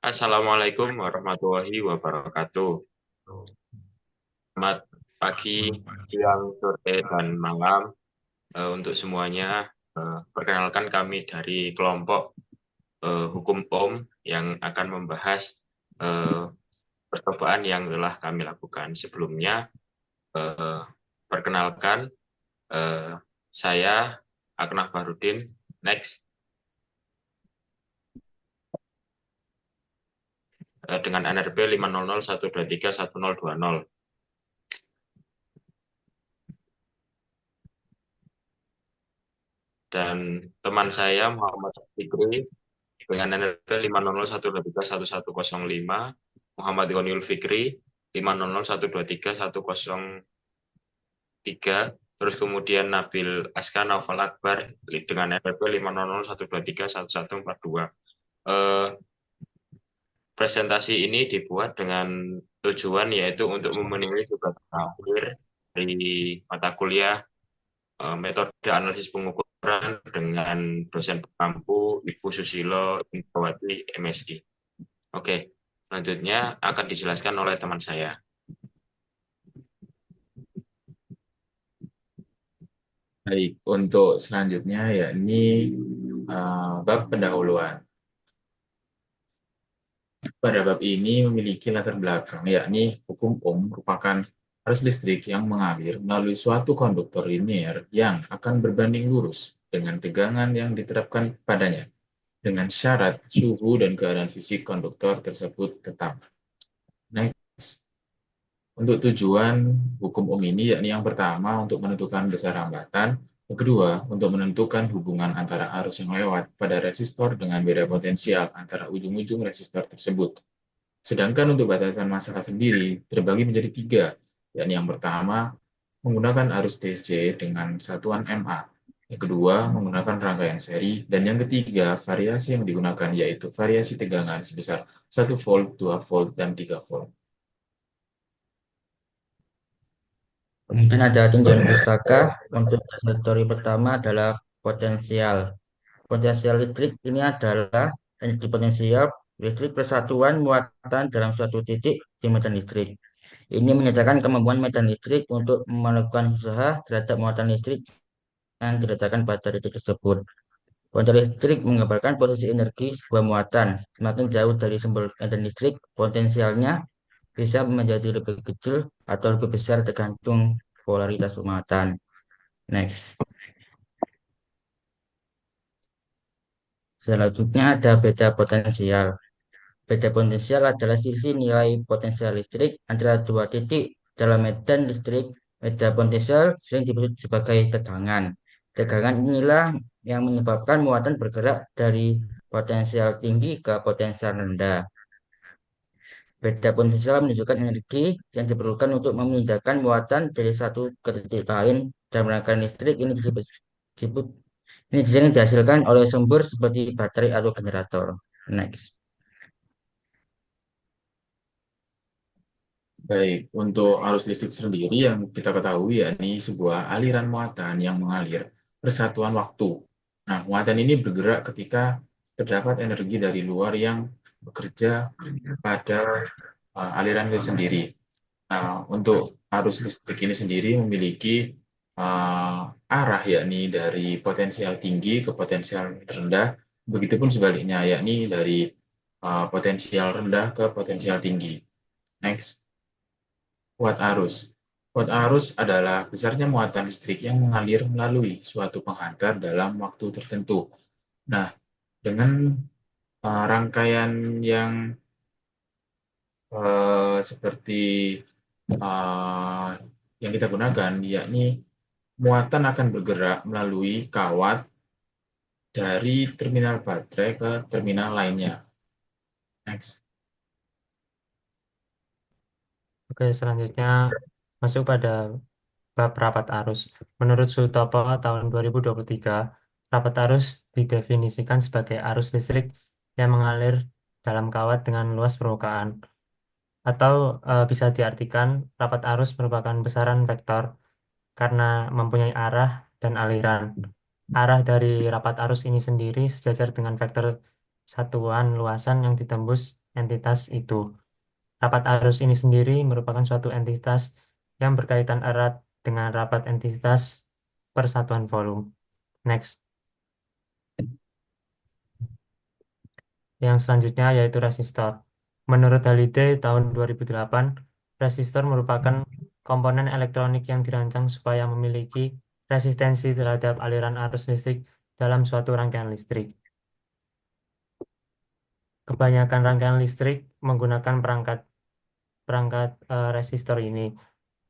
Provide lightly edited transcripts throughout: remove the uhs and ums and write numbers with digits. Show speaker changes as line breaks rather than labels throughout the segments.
Assalamualaikum warahmatullahi wabarakatuh. Selamat pagi, siang, sore, dan malam untuk semuanya. Perkenalkan kami dari kelompok Hukum Om yang akan membahas eh, percobaan yang telah kami lakukan sebelumnya. Eh, Perkenalkan, eh, saya Aknaf Farudin. Next, dengan NRP 500123120. Dan teman saya Muhammad Fikri dengan NRP 50012311105, Muhammad Iwanul Fikri 501231003, terus kemudian Nabil Aska Naufal Akbar dengan NRP 501231142. Eh, Presentasi ini dibuat dengan tujuan yaitu untuk memenuhi tugas akhir dari mata kuliah metode analisis pengukuran dengan dosen pengampu Ibu Susilo Indrawati MSI. Oke, selanjutnya akan dijelaskan oleh teman saya.
Baik, untuk selanjutnya yakni bab pendahuluan. Pada bab ini memiliki latar belakang, yakni hukum Ohm merupakan arus listrik yang mengalir melalui suatu konduktor linear yang akan berbanding lurus dengan tegangan yang diterapkan padanya, dengan syarat suhu dan keadaan fisik konduktor tersebut tetap. Next. Untuk tujuan hukum Ohm ini, yakni yang pertama untuk menentukan besar hambatan, yang kedua untuk menentukan hubungan antara arus yang lewat pada resistor dengan beda potensial antara ujung-ujung resistor tersebut. Sedangkan untuk batasan masalah sendiri terbagi menjadi tiga, yakni yang pertama menggunakan arus DC dengan satuan mA, yang kedua menggunakan rangkaian seri, dan yang ketiga variasi yang digunakan yaitu variasi tegangan sebesar 1 volt, 2 volt, dan 3 volt.
Kemudian ada tinjauan pustaka. Untuk dasar teori pertama adalah potensial. Potensial listrik ini adalah energi potensial listrik persatuan muatan dalam suatu titik di medan listrik. Ini menyatakan kemampuan medan listrik untuk melakukan usaha terhadap muatan listrik yang diletakkan pada titik tersebut. Potensial listrik menggambarkan posisi energi sebuah muatan. Semakin jauh dari sumber medan listrik, potensialnya bisa menjadi lebih kecil atau lebih besar tergantung polaritas muatan. Next. Selanjutnya ada beda potensial. Beda potensial adalah selisih nilai potensial listrik antara dua titik dalam medan listrik. Beda potensial sering disebut sebagai tegangan. Tegangan inilah yang menyebabkan muatan bergerak dari potensial tinggi ke potensial rendah. Beda potensial menunjukkan energi yang diperlukan untuk memindahkan muatan dari satu ke titik lain dalam rangkaian listrik. Disebut ini di sini dihasilkan oleh sumber seperti baterai atau generator. Next.
Baik, untuk arus listrik sendiri yang kita ketahui yakni sebuah aliran muatan yang mengalir bersatuan waktu. Nah, muatan ini bergerak ketika terdapat energi dari luar yang bekerja pada aliran itu sendiri. Nah, untuk arus listrik ini sendiri memiliki arah yakni dari potensial tinggi ke potensial rendah, begitupun sebaliknya yakni dari potensial rendah ke potensial tinggi. Next. Kuat arus. Kuat arus adalah besarnya muatan listrik yang mengalir melalui suatu penghantar dalam waktu tertentu. Nah, dengan rangkaian yang seperti uh, yang kita gunakan, yakni muatan akan bergerak melalui kawat dari terminal baterai ke terminal lainnya. Next.
Oke, selanjutnya masuk pada bab rapat arus. Menurut Sutopo tahun 2023, rapat arus didefinisikan sebagai arus listrik yang mengalir dalam kawat dengan luas permukaan. Atau bisa diartikan rapat arus merupakan besaran vektor karena mempunyai arah dan aliran. Arah dari rapat arus ini sendiri sejajar dengan vektor satuan luasan yang ditembus entitas itu. Rapat arus ini sendiri merupakan suatu entitas yang berkaitan erat dengan rapat entitas persatuan volume. Next. Yang selanjutnya yaitu resistor. Menurut Halliday tahun 2008, resistor merupakan komponen elektronik yang dirancang supaya memiliki resistensi terhadap aliran arus listrik dalam suatu rangkaian listrik. Kebanyakan rangkaian listrik menggunakan perangkat perangkat resistor ini.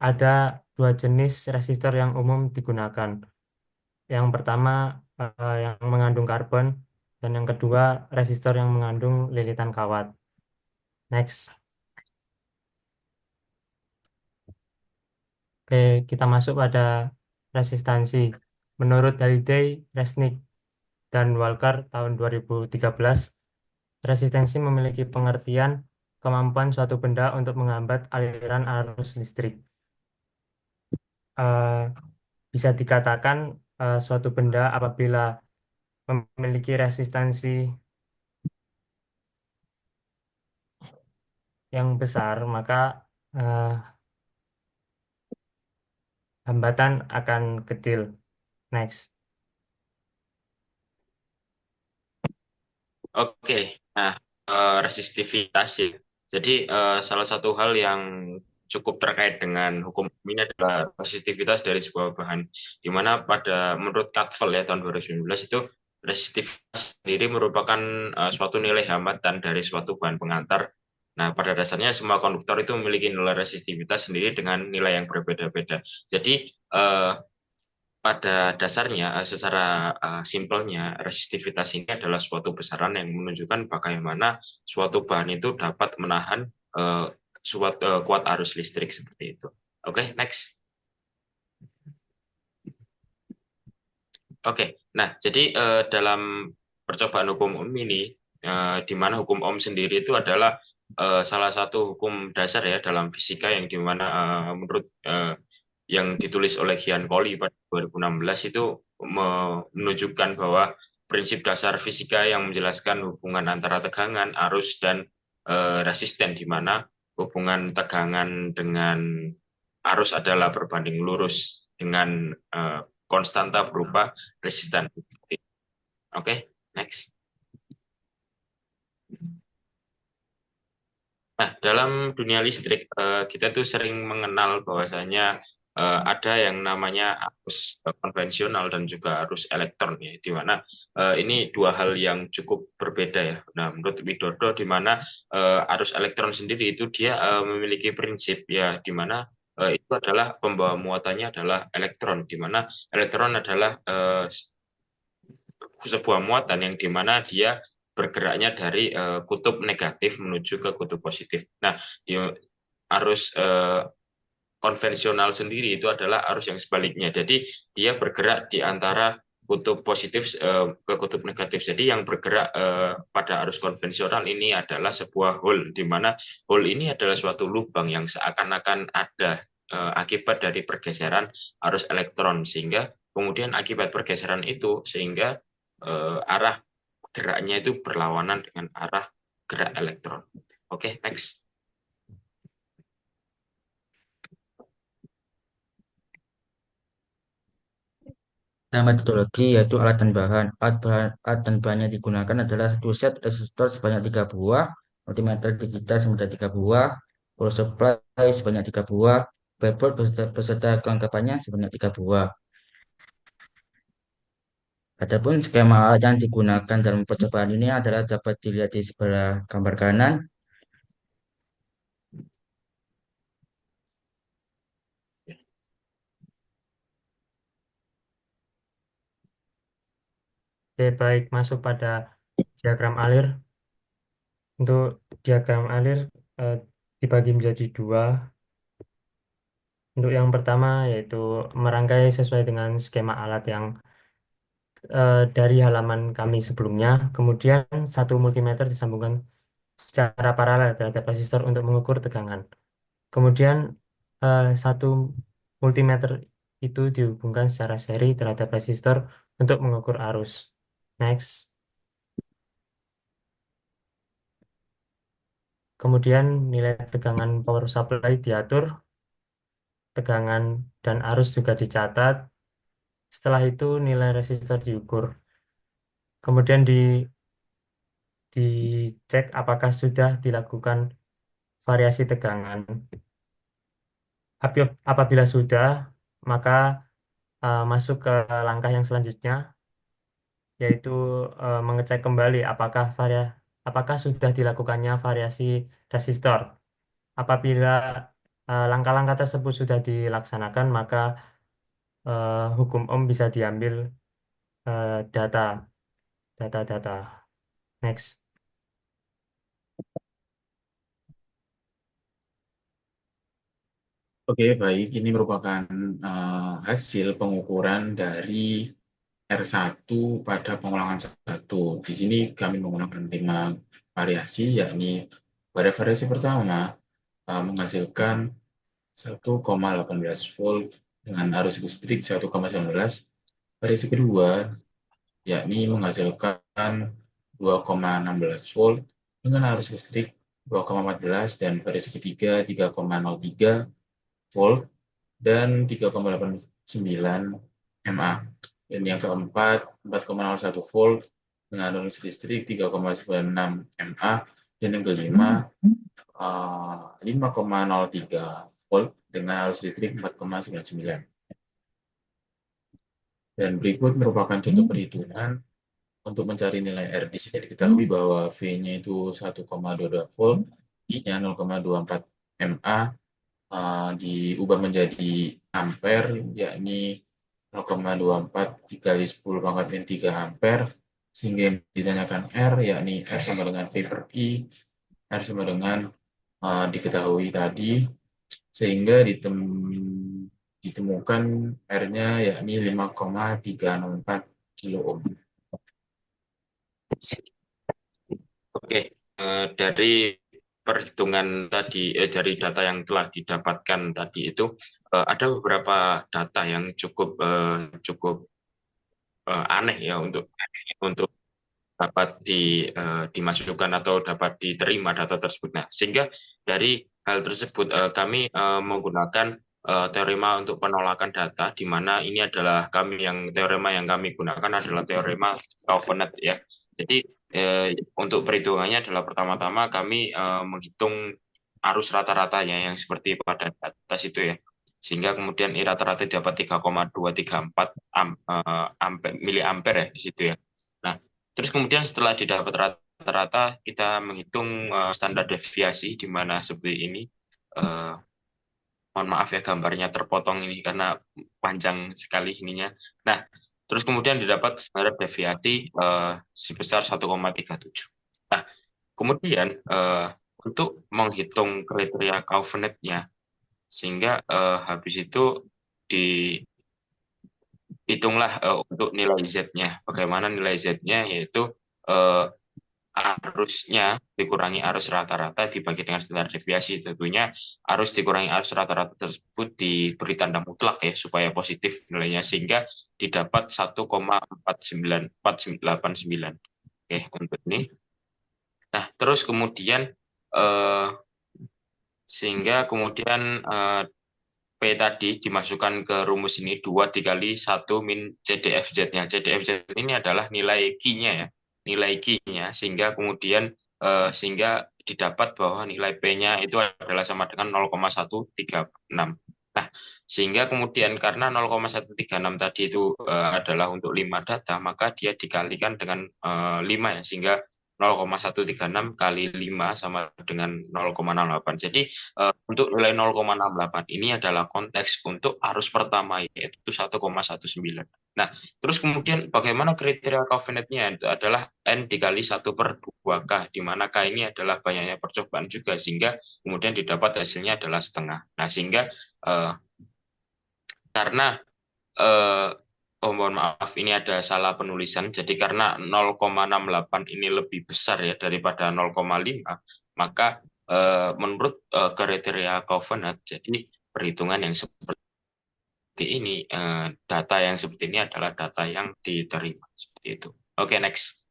Ada dua jenis resistor yang umum digunakan. Yang pertama yang mengandung karbon dan yang kedua resistor yang mengandung lilitan kawat. Next. Oke, kita masuk pada resistansi. Menurut Halliday, Resnick, dan Walker tahun 2013, resistensi memiliki pengertian kemampuan suatu benda untuk menghambat aliran arus listrik. Eh, Bisa dikatakan suatu benda apabila memiliki resistansi yang besar, maka eh, hambatan akan kecil. Next.
Oke, nah resistivitas ya. Jadi salah satu hal yang cukup terkait dengan hukum ini adalah resistivitas dari sebuah bahan. Di mana menurut Katvel ya tahun 2019 itu resistivitas sendiri merupakan suatu nilai hambatan dari suatu bahan pengantar. Nah, pada dasarnya semua konduktor itu memiliki nilai resistivitas sendiri dengan nilai yang berbeda-beda. Jadi pada dasarnya, secara simpelnya, resistivitas ini adalah suatu besaran yang menunjukkan bagaimana suatu bahan itu dapat menahan kuat arus listrik seperti itu. Oke, next. Oke, nah jadi dalam percobaan hukum Ohm ini, di mana hukum Ohm sendiri itu adalah salah satu hukum dasar ya dalam fisika yang di mana menurut yang ditulis oleh Gian Colli pada 2016 itu menunjukkan bahwa prinsip dasar fisika yang menjelaskan hubungan antara tegangan, arus, dan resisten, di mana hubungan tegangan dengan arus adalah berbanding lurus dengan konstanta berupa resisten. Oke, next. Nah, dalam dunia listrik, kita tuh sering mengenal bahwasanya ada yang namanya arus konvensional dan juga arus elektron ya, di mana ini dua hal yang cukup berbeda ya. Nah, menurut Widodo, di mana arus elektron sendiri itu dia memiliki prinsip ya, di mana itu adalah pembawa muatannya adalah elektron, di mana elektron adalah sebuah muatan yang di mana dia bergeraknya dari kutub negatif menuju ke kutub positif. Nah, di arus konvensional sendiri itu adalah arus yang sebaliknya. Jadi dia bergerak di antara kutub positif ke kutub negatif. Jadi yang bergerak pada arus konvensional ini adalah sebuah hole, di mana hole ini adalah suatu lubang yang seakan-akan ada akibat dari pergeseran arus elektron, sehingga kemudian akibat pergeseran itu sehingga arah geraknya itu berlawanan dengan arah gerak elektron. Oke, next.
Nah, metodologi yaitu alat dan bahan. Alat dan bahan yang digunakan adalah satu set resistor sebanyak 3 buah, multimeter digital sebanyak 3 buah, power supply sebanyak 3 buah, breadboard beserta kelengkapannya sebanyak 3 buah. Adapun skema alat yang digunakan dalam percobaan ini adalah dapat dilihat di sebelah gambar kanan.
Oke, baik, masuk pada diagram alir. Untuk diagram alir eh, dibagi menjadi dua. Untuk yang pertama yaitu merangkai sesuai dengan skema alat yang dari halaman kami sebelumnya. Kemudian satu multimeter disambungkan secara paralel terhadap resistor untuk mengukur tegangan. Kemudian satu multimeter itu dihubungkan secara seri terhadap resistor untuk mengukur arus. Next. Kemudian nilai tegangan power supply diatur, tegangan dan arus juga dicatat. Setelah itu nilai resistor diukur. Kemudian dicek apakah sudah dilakukan variasi tegangan. Apabila sudah, maka masuk ke langkah yang selanjutnya, yaitu mengecek kembali apakah sudah dilakukannya variasi resistor. Apabila langkah-langkah tersebut sudah dilaksanakan, maka hukum Ohm bisa diambil data data. Next.
Oke, baik. Ini merupakan hasil pengukuran dari R1 pada pengulangan 1. Di sini kami menggunakan 5 variasi, yakni pada variasi pertama menghasilkan 1,18 volt dengan arus listrik 1,19. Variasi kedua yakni menghasilkan 2,16 volt dengan arus listrik 2,14, dan variasi ketiga 3,03 volt dan 3,89 mA. Dan yang keempat 4,01 volt dengan arus listrik 3,96 mA, dan yang kelima 5,03 volt dengan arus listrik 4,99. Dan berikut merupakan contoh perhitungan untuk mencari nilai R. Di sini diketahui bahwa V-nya itu 1,22 volt, I-nya 0,24 mA, diubah menjadi ampere, yakni 0,24 dikali 10 pangkat min 3 ampere, sehingga yang ditanyakan R, yakni R sama dengan V per I, R sama dengan diketahui tadi, sehingga ditemukan R-nya yakni 5,304 kilo ohm.
Oke, dari perhitungan tadi, dari data yang telah didapatkan tadi itu, ada beberapa data yang cukup aneh ya untuk dapat dimasukkan atau dapat diterima data tersebut. Nah, sehingga dari hal tersebut kami menggunakan teorema untuk penolakan data, di mana ini adalah teorema yang kami gunakan adalah teorema Covenant ya. Jadi untuk perhitungannya adalah pertama-tama kami menghitung arus rata-ratanya yang seperti pada atas itu ya. Sehingga kemudian I rata-rata dapat 3,234 miliampere ya di situ ya. Nah, terus kemudian setelah didapat rata-rata, kita menghitung standar deviasi, di mana seperti ini. Mohon maaf ya gambarnya terpotong ini karena panjang sekali ininya. Nah, terus kemudian didapat standar deviasi sebesar 1,37. Nah, kemudian untuk menghitung kriteria Covenant-nya, sehingga habis itu dihitunglah untuk nilai Z-nya. Bagaimana nilai Z-nya? Yaitu arusnya dikurangi arus rata-rata dibagi dengan standar deviasi. Tentunya arus dikurangi arus rata-rata tersebut diberi tanda mutlak ya supaya positif nilainya, sehingga didapat 1,49489. Oke, untuk ini. Nah, terus kemudian sehingga kemudian P tadi dimasukkan ke rumus ini 2 dikali 1 min CDFZ-nya. CDFZ ini adalah nilai Q-nya ya. Nilai Q-nya sehingga kemudian sehingga didapat bahwa nilai P-nya itu adalah sama dengan 0,136. Nah, sehingga kemudian karena 0,136 tadi itu adalah untuk 5 data, maka dia dikalikan dengan 5 ya, sehingga 0,136 kali 5 sama dengan 0,68. Jadi untuk nilai 0,68 ini adalah konteks untuk arus pertama, yaitu 1,19. Nah, terus kemudian bagaimana kriteria Covenant-nya? Itu adalah N dikali 1/2K, di mana K ini adalah banyaknya percobaan juga, sehingga kemudian didapat hasilnya adalah setengah. Nah, sehingga karena mohon maaf, ini ada salah penulisan. Jadi karena 0,68 ini lebih besar ya daripada 0,5, maka menurut kriteria Covenant, jadi perhitungan yang seperti ini, data yang seperti ini adalah data yang diterima. Seperti itu. Oke, next.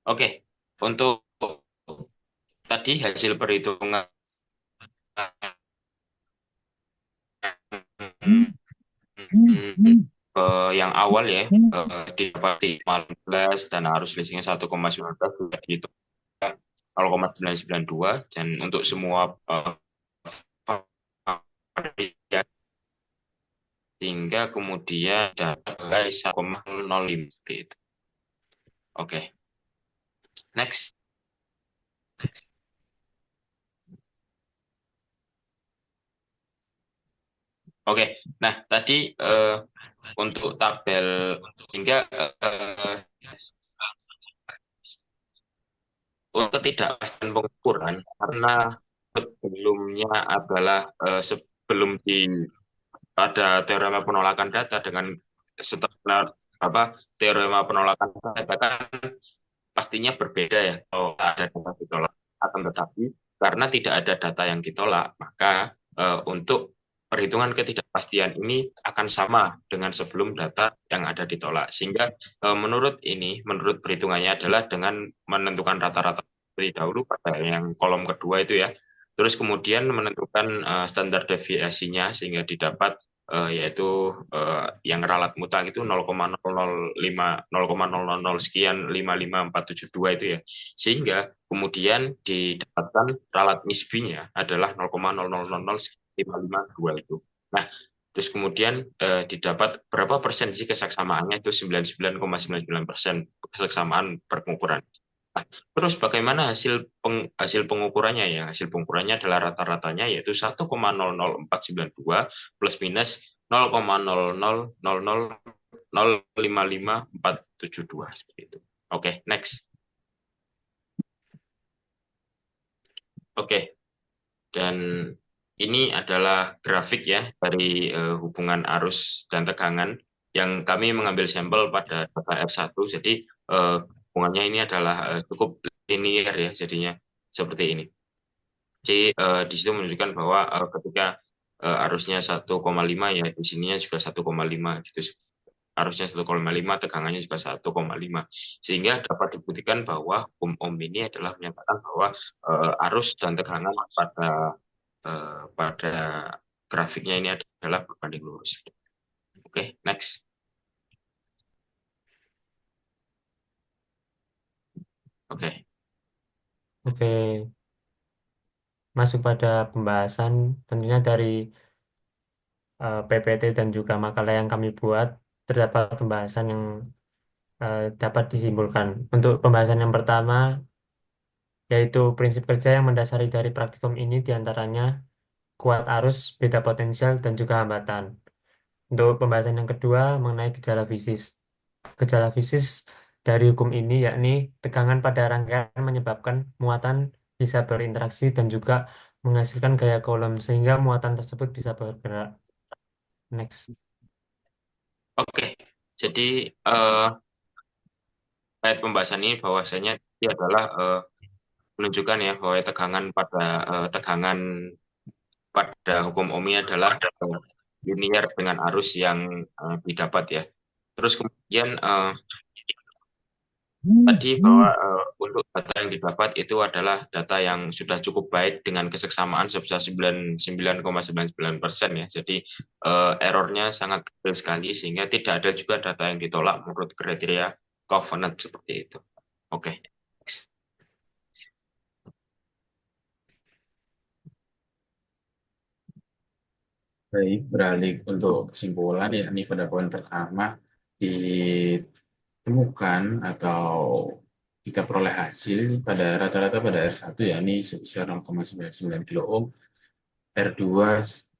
Oke, untuk tadi hasil perhitungan yang awal ya, didapati 15 dan arus listriknya 1,19 sudah dihitung 0,992 dan untuk semua varian sehingga kemudian dapat 1,05 seperti itu. Oke, next. Oke, nah tadi untuk tabel hingga untuk ketidakpastian pengukuran karena sebelumnya adalah sebelum ada teorema penolakan data dengan setelah teorema penolakan data kan pastinya berbeda ya kalau ada data ditolak, akan tetapi karena tidak ada data yang ditolak maka untuk perhitungan ketidakpastian ini akan sama dengan sebelum data yang ada ditolak sehingga menurut perhitungannya adalah dengan menentukan rata-rata seperti dahulu pada yang kolom kedua itu ya, terus kemudian menentukan standar deviasinya sehingga didapat yaitu yang ralat mutlak itu 0,005 0,000 sekian 55472 itu ya, sehingga kemudian didapatkan ralat nisbinya adalah 0,0000552 itu. Nah, terus kemudian didapat berapa persen sih kesaksamaannya itu 99,99% kesaksamaan pengukuran. Nah, terus bagaimana hasil pengukurannya ya? Hasil pengukurannya adalah rata-ratanya yaitu 1,00492 plus minus 0,000055472 seperti itu. Oke, next. Oke. Dan ini adalah grafik ya dari hubungan arus dan tegangan yang kami mengambil sampel pada data R1. Jadi hubungannya ini adalah cukup linear ya jadinya seperti ini. Jadi di situ menunjukkan bahwa ketika arusnya 1,5 ya di sininya juga 1,5 gitu. Arusnya 1,5, tegangannya juga 1,5. Sehingga dapat dibuktikan bahwa hukum Ohm ini adalah menyatakan bahwa arus dan tegangan pada grafiknya ini adalah berbanding lurus. Oke, next. Oke.
Oke, masuk pada pembahasan tentunya dari PPT dan juga makalah yang kami buat terdapat pembahasan yang dapat disimpulkan. Untuk pembahasan yang pertama yaitu prinsip kerja yang mendasari dari praktikum ini diantaranya kuat arus, beda potensial, dan juga hambatan. Untuk pembahasan yang kedua mengenai gejala fisis. Gejala fisis dari hukum ini yakni tegangan pada rangkaian menyebabkan muatan bisa berinteraksi dan juga menghasilkan gaya Coulomb sehingga muatan tersebut bisa bergerak. Next.
Oke. Jadi kait pembahasan ini bahwasanya ini adalah menunjukkan ya bahwa tegangan pada hukum Ohm ini adalah linear dengan arus yang didapat ya. Terus kemudian tadi bahwa untuk data yang didapat itu adalah data yang sudah cukup baik dengan keseksamaan sebesar 99,99% ya. Jadi errornya sangat kecil sekali sehingga tidak ada juga data yang ditolak menurut kriteria Covenant seperti itu. Oke.
Baik, beralih untuk kesimpulan ya, ini pada poin pertama ditemukan atau kita peroleh hasil pada rata-rata pada R1 ya, ini sebesar 0,99 kilo ohm, R2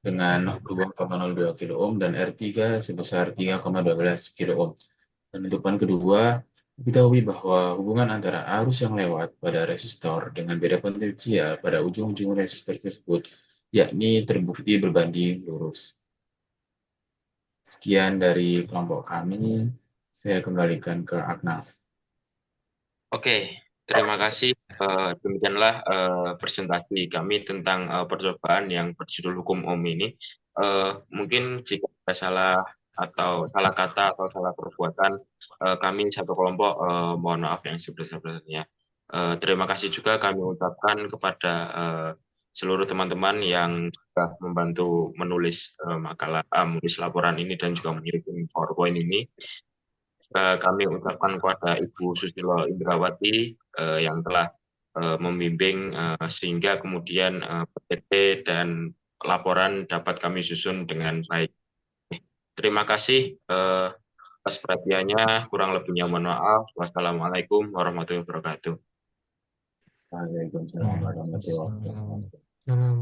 dengan 2,02 kilo ohm, dan R3 sebesar 3,12 kilo ohm. Dan untuk poin kedua, diketahui bahwa hubungan antara arus yang lewat pada resistor dengan beda potensial pada ujung-ujung resistor tersebut yakni terbukti berbanding lurus. Sekian dari kelompok kami, saya kembalikan ke Agnaf.
Oke, terima kasih. Demikianlah presentasi kami tentang percobaan yang berjudul Hukum Ohm ini. Mungkin jika ada salah atau salah kata atau salah perbuatan kami satu kelompok mohon maaf yang sebesar-besarnya. Terima kasih juga kami ucapkan kepada seluruh teman-teman yang sudah membantu menulis menulis laporan ini dan juga mengirim PowerPoint ini. Kami ucapkan kepada Ibu Susilo Indrawati yang telah membimbing sehingga kemudian PPT dan laporan dapat kami susun dengan baik. Terima kasih atas perhatiannya. Kurang lebihnya mohon maaf. Wassalamualaikum warahmatullahi wabarakatuh.
Waalaikumsalam warahmatullahi wabarakatuh.
Hmm.